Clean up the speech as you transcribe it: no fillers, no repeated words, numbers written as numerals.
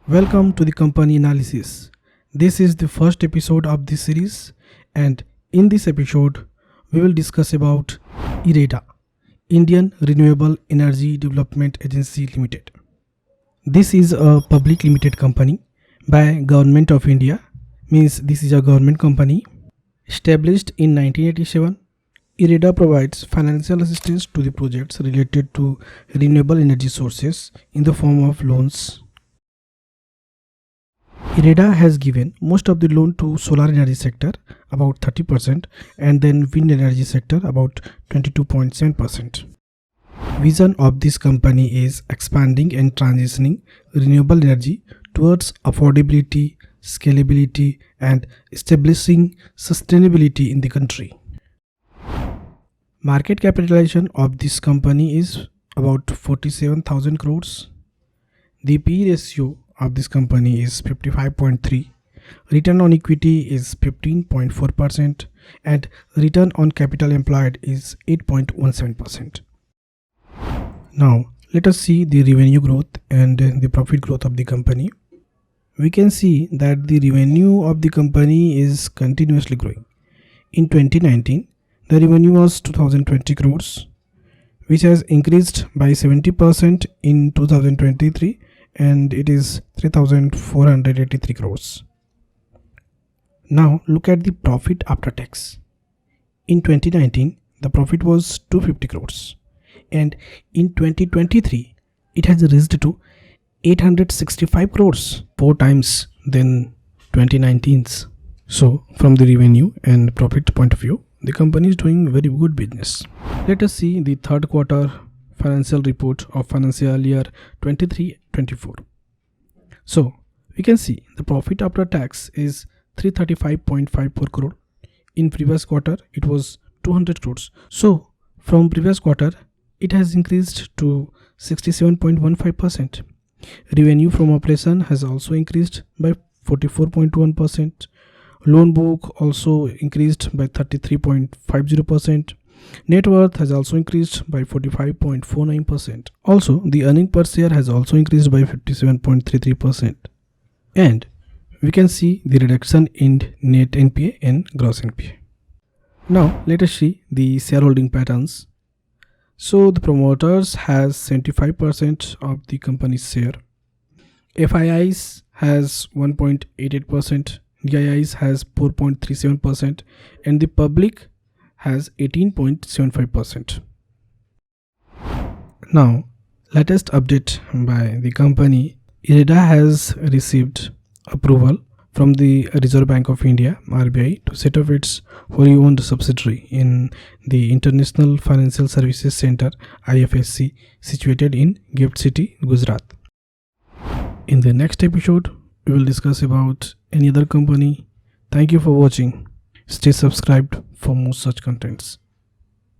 Welcome to the company analysis. This is the first episode of this series, and in this episode we will discuss about IREDA, Indian Renewable Energy Development Agency Limited. This is a public limited company by Government of India, means this is a government company. Established in 1987, IREDA provides financial assistance to the projects related to renewable energy sources in the form of loans. IREDA has given most of the loan to solar energy sector, about 30%, and then wind energy sector, about 22.7%. Vision of this company is expanding and transitioning renewable energy towards affordability, scalability, and establishing sustainability in the country. Market capitalization of this company is about 47,000 crores. The P/E ratio of this company is 55.3, return on equity is 15.4%, and return on capital employed is 8.17%. Now let us see the revenue growth and the profit growth of the company. We can see that the revenue of the company is continuously growing. In 2019, the revenue was 2020 crores, which has increased by 70% in 2023, and it is 3,483 crores. Now look at the profit after tax. In 2019, the profit was 250 crores, and in 2023, it has reached to 865 crores, 4 times than 2019's. So from the revenue and profit point of view, the company is doing very good business. Let us see the third quarter financial report of financial year 23-24. So we can see the profit after tax is 335.54 crore. In previous quarter it was 200 crores. So from previous quarter it has increased to 67.15%. Revenue from operation has also increased by 44.1%. Loan book also increased by 33.50%. Net worth has also increased by 45.49%. Also, the earning per share has also increased by 57.33%. And we can see the reduction in net NPA and gross NPA. Now, let us see the shareholding patterns. So, the promoters has 75% of the company's share. FIIs has 1.88%. DIIs has 4.37%. And the public has 18.75%. Now, latest update by the company. IREDA has received approval from the Reserve Bank of India, RBI, to set up its wholly owned subsidiary in the International Financial Services Center, IFSC, situated in Gift City, Gujarat. In the next episode, we will discuss about any other company. Thank you for watching. Stay subscribed for more such contents.